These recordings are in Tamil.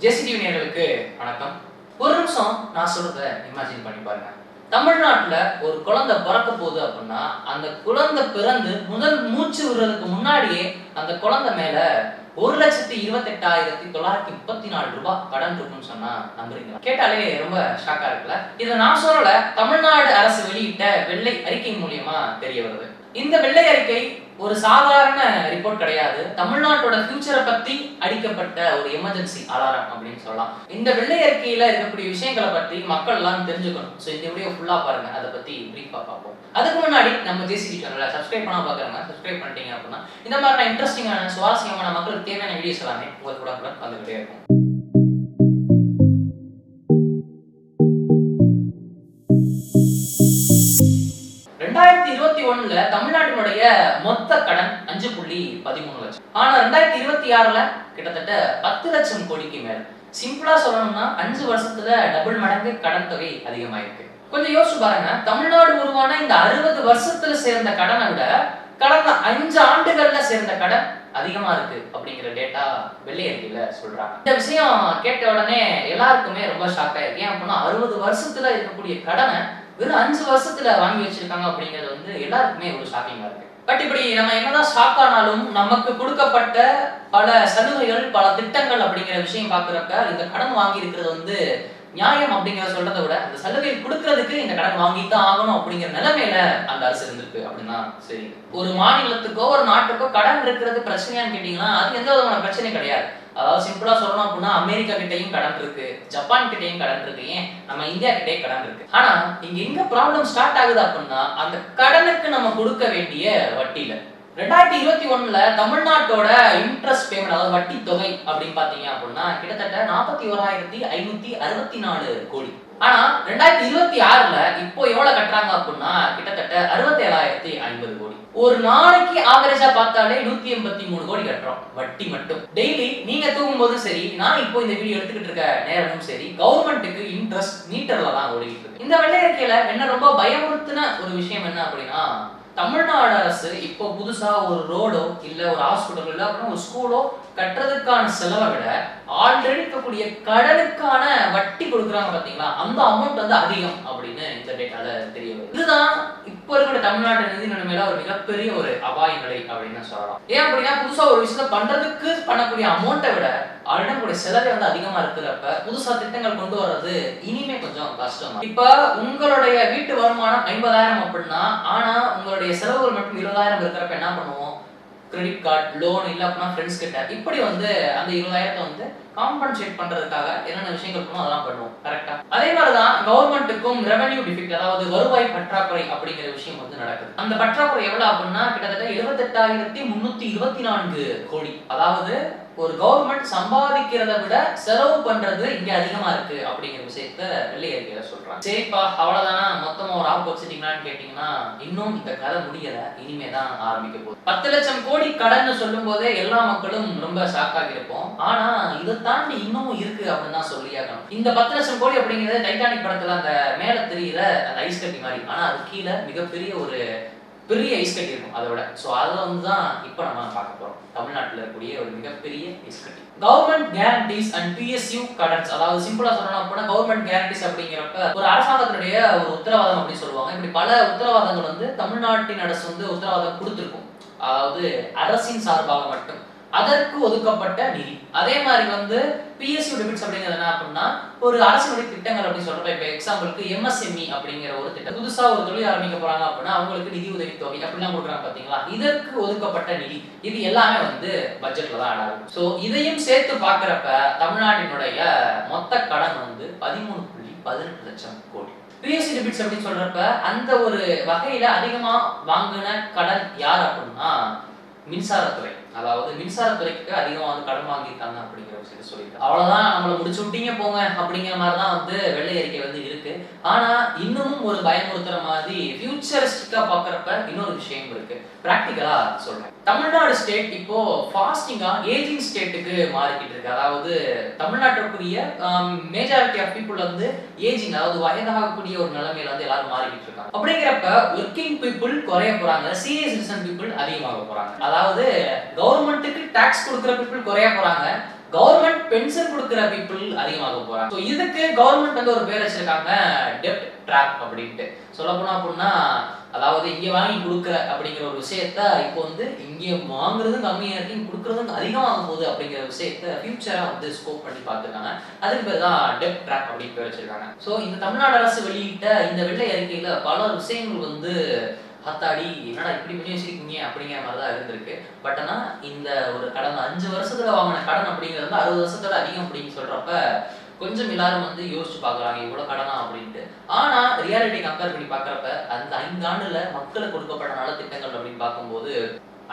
ஜேசிடிவி நேயர்களுக்கு வணக்கம். ஒரு நிமிஷம் நான் சொல்றத இமேஜின் பண்ணி பாருங்க. தமிழ்நாட்டுல ஒரு குழந்தை பிறக்க போகுது அப்படின்னா அந்த குழந்தை பிறந்து முதல் மூச்சு விடுறதுக்கு முன்னாடியே அந்த குழந்தை மேல 1,28,934 ரூபாய் கடன் இருக்குன்னு சொன்னா நம்புறீங்களா? கேட்டாலே ரொம்ப ஷாக்கா இருக்குல்ல. இதை நான் சொல்லல, தமிழ்நாடு அரசு வெளியிட்ட வெள்ளை அறிக்கை மூலியமா தெரிய வருது. இந்த வெள்ளை அறிக்கை ஒரு சாதாரண ரிப்போர்ட் கிடையாது. தமிழ்நாட்டோட ஃபியூச்சரை பத்தி அடிக்கப்பட்ட ஒரு எமர்ஜென்சி அலாரம் அப்படின்னு சொல்லலாம். இந்த வெள்ளை அறிக்கையில இருக்கக்கூடிய விஷயங்களை பத்தி மக்கள் எல்லாம் தெரிஞ்சுக்கணும். ஸோ இந்த வீடியோ ஃபுல்லா பாருங்க, அதை பத்தி பிரீஃபா பார்ப்போம். அதுக்கு முன்னாடி நம்ம ஜேசிடி சேனலை சப்ஸ்கிரைப் பண்ணா பாக்குறாங்க, சப்ஸ்கிரைப் பண்ணிட்டீங்க அப்படின்னா இந்த மாதிரி இன்ட்ரெஸ்டிங்கான சுவாரஸ்யமான மக்களுக்கு தேவையான வீடியோஸ் எல்லாமே உங்களுக்கு கூட வந்துகிட்டே இருக்கும். 2021ல தமிழ்நாட்டினுடைய மொத்த கடன் 5.13 லட்சம். ஆனா 2026ல கிட்டத்தட்ட 10 லட்சம் கோடிக்கு மேல. சிம்பிளா சொல்லணும்னா 5 வருஷத்துல டபுள் மடங்கு கடன் தொகை அதிகமாயிருக்கு. கொஞ்சம் யோசிச்சு பாருங்க, தமிழ்நாடு உருவான இந்த 60 வருஷத்துல சேர்ந்த கடனை விட கடந்த 5 ஆண்டுகள்ல சேர்ந்த கடன் அதிகமா இருக்கு அப்படிங்கிற டேட்டா வெள்ளை அறிக்கையில சொல்றாங்க. இந்த விஷயம் கேட்ட உடனே எல்லாருக்குமே ரொம்ப ஷாக் ஆயிருக்கு. ஏன் அப்படின்னா 60 வருஷத்துல இருக்கக்கூடிய கடனை வெறும் 5 வருஷத்துல வாங்கி வச்சிருக்காங்க அப்படிங்கிறது எல்லாருக்குமே ஒரு ஷாக்கிங்கா இருக்கு. பட் இப்படி நம்ம என்னதான் ஷாக் ஆனாலும் நமக்கு கொடுக்கப்பட்ட பல சலுகைகள், பல திட்டங்கள் அப்படிங்கிற விஷயம் பாக்குறப்ப இந்த கடன் வாங்கி இருக்கிறது நியாயம் அப்படிங்கிறத சொல்றதை விட அந்த சலுகை கொடுக்கறதுக்கு இந்த கடன் வாங்கித்தான் ஆகணும் அப்படிங்கிற நிலைமையில அந்த அரசு இருந்திருக்கு அப்படின்னா சரி. ஒரு மாநிலத்துக்கோ ஒரு நாட்டுக்கோ கடன் இருக்கிறது பிரச்சனையான்னு கேட்டீங்கன்னா அது எந்த விதமான பிரச்சனையும் கிடையாது. அதாவது சிம்பிளா சொல்லணும் அப்படின்னா அமெரிக்கா கிட்டையும் கடன் இருக்கு, ஜப்பான் கிட்டையும் கடன் இருக்கு, ஏன் நம்ம இந்தியா கிட்டையும் கடன் இருக்கு. ஆனா இங்க எங்க ப்ராப்ளம் ஸ்டார்ட் ஆகுது அப்படின்னா அந்த கடனுக்கு நம்ம கொடுக்க வேண்டிய வட்டியில. 2021ல தமிழ்நாட்டோட இன்ட்ரெஸ்ட் பேமெண்ட், அதாவது வட்டி தொகை அப்படின்னு பாத்தீங்க அப்படின்னா கிட்டத்தட்ட 41,564 கோடி. ஆனா 2026ல இப்போ எவ்வளவு கட்டுறாங்க அப்படின்னா கிட்டத்தட்ட 67,050 கோடி. ஒரு நாளைக்கு ஆவரேஜா பார்த்தாலே 183 கோடி கட்டுறோம் வட்டி மட்டும். டெய்லி நீங்க தூங்கும் போதும் சரி, நான் இப்போ இந்த வீடியோ எடுத்துக்கிட்டு இருக்க நேரமும் சரி, கவர்மெண்ட்டுக்கு இன்ட்ரெஸ்ட் மீட்டர்ல தான் ஓடிட்டு இருக்கு. இந்த வெள்ளை அறிக்கையில என்ன ரொம்ப பயமுறுத்தின ஒரு விஷயம் என்ன அப்படின்னா, தமிழ்நாடு அரசு இப்போ புதுசா ஒரு ரோடோ இல்ல ஒரு ஹாஸ்பிட்டல் இல்ல அப்படின்னா ஒரு ஸ்கூலோ கட்டுறதுக்கான செலவை விட ஆல்ரெடி இருக்கக்கூடிய கடனுக்கான வட்டி கொடுக்குறாங்க பாத்தீங்களா, அந்த அமௌண்ட் அதிகம் அப்படின்னு இந்த டேட்டால தெரிய வருது. இதுதான் இப்போ இருக்கிற தமிழ்நாட்டு நிதி நிலைமையில ஒரு மிகப்பெரிய ஒரு அபாய நிலை அப்படின்னு சொல்லலாம். ஏன் அப்படின்னா புதுசா ஒரு விஷயத்த பண்றதுக்கு பண்ணக்கூடிய அமௌண்ட்டை விட ஆல்ரெடி நம்மளுடைய செலவே அதிகமா இருக்கிறப்ப புதுசா திட்டங்கள் கொண்டு வர்றது இனிமே கொஞ்சம் கஷ்டம். இப்ப உங்களுடைய வீட்டு வருமானம் 50,000 அப்படின்னா, ஆனா உங்களுடைய செலவுகள் மட்டும் 20,000 இருக்கிறப்ப என்ன பண்ணுவோம்? கிரெடிட் கார்டு, லோன் இல்ல அப்படின்னா ஃப்ரெண்ட்ஸ் கிட்ட இப்படி அந்த 20,000 காம்பன்சேட் பண்றதுக்காக என்னென்ன விஷயங்கள் பண்ணணும் அதெல்லாம் பண்ணுவோம். கரெக்டா? அதே மாதிரிதான் கவர்மெண்ட்டுக்கும் ரெவென்யூ டிஃபிக்ட், அதாவது வருவாய் பற்றாக்குறை அப்படிங்கிற விஷயம் நடக்குது. அந்த பற்றாக்குறை எவ்வளவு அப்படின்னா கிட்டத்தட்ட 78,324 கோடி. அதாவது ஒரு கவர்மெண்ட் சம்பாதிக்கிறத விட செலவு பண்றது இங்க அதிகமா இருக்கு அப்படிங்கிற விஷயத்த வெள்ளை அறிக்கையில சொல்றாங்க. சரிப்பா அவ்வளவுதானா, மொத்தமா ஒரு ஆப் வச்சிட்டீங்களான்னு கேட்டீங்கன்னா இன்னும் இந்த கதை முடியல, இனிமேதான் ஆரம்பிக்க போகுது. 10 லட்சம் கோடி கடன் சொல்லும் போதே எல்லா மக்களும் ரொம்ப ஷாக் ஆகி இருப்போம். ஆனா இதை தாண்டி இன்னமும் இருக்கு அப்படின்னு தான் சொல்லியாகணும். இந்த 10 லட்சம் கோடி அப்படிங்கிறது டைட்டானிக் படத்துல அந்த மேல தெரியுற அந்த ஐஸ் கட்டி மாதிரி, ஆனா அது கீழே மிகப்பெரிய ஒரு பெரிய ஐஸ் கட்டி இருக்கும் அதோட. ஸோ அதை தான் இப்போ நம்ம பார்க்க போறோம். தமிழ்நாட்டில் இருக்கக்கூடிய ஒரு மிகப்பெரிய ஐஸ் கட்டி. கவர்மெண்ட் கேரண்டிஸ் அண்ட் பிஎஸ்யூ கடன்ஸ், அதாவது சிம்பிளா சொல்லணும் அப்படின்னா கவர்மெண்ட் கேரண்டிஸ் அப்படிங்கிறப்ப ஒரு அரசாங்கத்தினுடைய ஒரு உத்தரவாதம் அப்படின்னு சொல்லுவாங்க. இப்படி பல உத்தரவாதங்கள் தமிழ்நாட்டின் அரசு உத்தரவாதம் கொடுத்துருக்கும், அதாவது அரசின் சார்பாக மட்டும் அதற்கு ஒதுக்கப்பட்ட நிதி. அதே மாதிரி பிஎஸ்யூ டெபிட்ஸ் அப்படிங்கிறது என்ன அப்படின்னா ஒரு அரசினுடைய திட்டங்கள் அப்படின்னு சொல்றப்ப, இப்ப எக்ஸாம்பிளுக்கு எம்எஸ்எம்இ அப்படிங்கிற ஒரு திட்டம், புதுசா ஒரு தொழில் ஆரம்பிக்க போறாங்க அப்படின்னா அவங்களுக்கு நிதி உதவி தொகை அப்படிலாம் கொடுக்குறாங்க பாத்தீங்களா, இதற்கு ஒதுக்கப்பட்ட நிதி. இது எல்லாமே பட்ஜெட்ல தான் ஆடாது. சோ இதையும் சேர்த்து பாக்குறப்ப தமிழ்நாட்டினுடைய மொத்த கடன் 13.18 லட்சம் கோடி. பிஎஸ்சி டெபிட்ஸ் அப்படின்னு சொல்றப்ப அந்த ஒரு வகையில அதிகமா வாங்கின கடன் யார் அப்படின்னா மின்சாரத்துறை. அதாவது மின்சாரத்துறைக்கு அதிகமா கடன் வாங்கியிருக்காங்க அப்படிங்கிற விஷயத்தை சொல்லியிருக்காங்க. அவ்வளவுதான், நம்மள முடிச்சு விட்டீங்க போங்க அப்படிங்கிற மாதிரிதான் வெள்ளை அறிக்கை இருக்கு. ஆனா இன்னமும் ஒரு பயமுறுத்துற மாதிரி ஃபியூச்சரிஸ்டிக்கா பாக்குறப்ப இன்னொரு விஷயம் இருக்கு. பிராக்டிகலா சொல்றேன். தமிழ்நாடு ஸ்டேட் இப்போ ஃபாஸ்டிங்கா ஏஜிங் ஸ்டேட்டுக்கு மாறிக்கிட்டு இருக்கு. அதாவது தமிழ்நாட்டுக்குரிய மேஜாரிட்டி ஆஃப் பீப்புள் ஏஜிங், அதாவது வயதாகக்கூடிய ஒரு நிலைமையில எல்லாரும் மாறிக்கிட்டு இருக்காங்க. அப்படிங்கிறப்ப ஒர்க்கிங் பீப்புள் குறைய போறாங்க, சீனியர் சிட்டிசன் பீப்புள் அதிகமாக போறாங்க. அதாவது கவர்மெண்ட்டுக்கு டாக்ஸ் கொடுக்குற பீப்புள் குறைய போறாங்க, கவர்மெண்ட் பென்ஷன் கொடுக்கிற பீப்புள் அதிகமாக போறாங்க. ஸோ இதுக்கு கவர்மெண்ட் வந்து ஒரு பேர் வச்சிருக்காங்க, டெப்ட் ட்ராப் அப்படின்ட்டு. சொல்ல போனா அப்படின்னா, அதாவது இங்க வாங்கி கொடுக்குற அப்படிங்கிற ஒரு விஷயத்த இப்போ வந்து இங்க வாங்குறதும் கம்மியா இருக்கு, இங்க கொடுக்கறதும் அதிகமாக போகுது அப்படிங்கிற விஷயத்த ஃபியூச்சரா வந்து ஸ்கோப் பண்ணி பார்த்துருக்காங்க. அதுக்கு பேர் தான் டெப்ட் ட்ராப் அப்படின்னு பேர் வச்சிருக்காங்க. ஸோ இந்த தமிழ்நாடு அரசு வெளியிட்ட இந்த வெள்ளை அறிக்கையில பல விஷயங்கள் வந்து ஹத்தாடி என்னடா இப்படி பண்ணி வச்சிருக்கீங்க அப்படிங்கிற மாதிரி தான் இருந்திருக்கு. பட் ஆனா இந்த ஒரு கடந்த 5 வருஷத்துல வாங்கின கடன் அப்படிங்கிறது 60 வருஷத்துல அதிகம் அப்படின்னு சொல்றப்ப கொஞ்சம் எல்லாரும் வந்து யோசிச்சு பாக்குறாங்க, இவ்வளவு கடனா அப்படின்ட்டு. ஆனா ரியாலிட்டி கம்பேர் பண்ணி பாக்குறப்ப அந்த 5 ஆண்டுல மக்களுக்கு கொடுக்கப்பட்ட நலத்திட்டங்கள் அப்படின்னு பார்க்கும்போது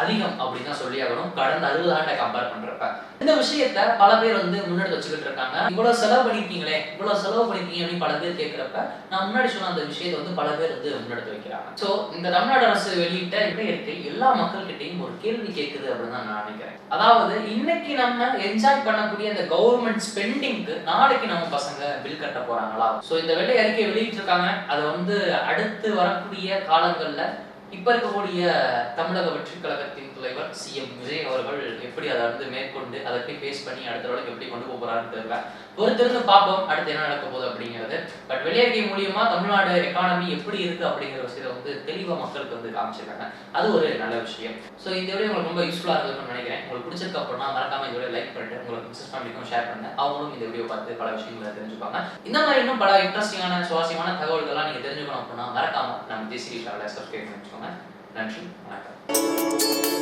அதிகம் அப்படின்னு தான் சொல்லி ஆகணும், கடந்த 60 ஆண்டை கம்பேர் பண்றப்ப. இந்த விஷயத்த பல பேர் வந்து முன்னெடுத்து வச்சுக்கிட்டு இருக்காங்க. இவ்வளவு செலவு பண்ணிருக்கீங்களே, இவ்வளவு செலவு பண்ணிருக்கீங்க அப்படின்னு பல பேர் கேட்கிறப்ப நான் முன்னாடி சொன்ன அந்த விஷயத்தை வந்து பல பேர் வந்து முன்னெடுத்து வைக்கிறாங்க. சோ இந்த தமிழ்நாடு அரசு வெளியிட்ட இடையற்கை எல்லா மக்கள்கிட்டையும் ஒரு கேள்வி கேட்குது அப்படின்னு தான் நான் நினைக்கிறேன். அதாவது இன்னைக்கு நம்ம என்ஜாய் பண்ணக்கூடிய இந்த கவர்மெண்ட் ஸ்பெண்டிங்க்கு நாளைக்கு நம்ம பசங்க பில் கட்ட போறாங்களா? சோ இந்த வெள்ளை அறிக்கை வெளியிட்டு இருக்காங்க. அதை வந்து அடுத்து வரக்கூடிய காலங்கள்ல இப்ப இருக்கக்கூடிய தமிழக வெற்றி கழகத்தின் தலைவர் சிஎம் விஜய் அவர்கள் எப்படி அதை வந்து மேற்கொண்டு அதை எப்படி பேஸ் பண்ணி அடுத்த அளவுக்கு எப்படி கொண்டு போறாருன்னு தெரியல. பொறுத்திருந்து பார்ப்போம் அடுத்து என்ன நடக்க போகுது அப்படிங்கிறது. பட் வெளியேறிக்கை மூலியமா தமிழ்நாடு எக்கானமி எப்படி இருக்கு அப்படிங்கிற விஷயத்தை வந்து தெளிவா மக்களுக்கு வந்து காமிச்சிருக்காங்க. அது ஒரு நல்ல விஷயம். ஸோ இந்த வீடியோ உங்களுக்கு ரொம்ப யூஸ்ஃபுல்லா இருக்கும்னு நினைக்கிறேன். உங்களுக்கு பிடிச்சிருக்கு அப்படின்னா மறக்காம இந்த வீடியோ லைக் பண்ணிட்டு உங்களுக்கு மிஸ்ஸஸ் ஃபேமிலிக்கும் ஷேர் பண்ணுங்க. அவங்களும் இந்த வீடியோ பார்த்து பல விஷயங்களை தெரிஞ்சுப்பாங்க. இந்த மாதிரி இன்னும் பல இன்ட்ரெஸ்டிங்கான சுவாரஸ்யமான தகவல்கள்லாம் நீங்க தெரிஞ்சுக்கணும் அப்படின்னா மறக்காம நம்ம ஜிசிடி சேனலை சப்ஸ்கிரைப் பண்ணி வச்சுக்கோங்க. நன்றி, வணக்கம்.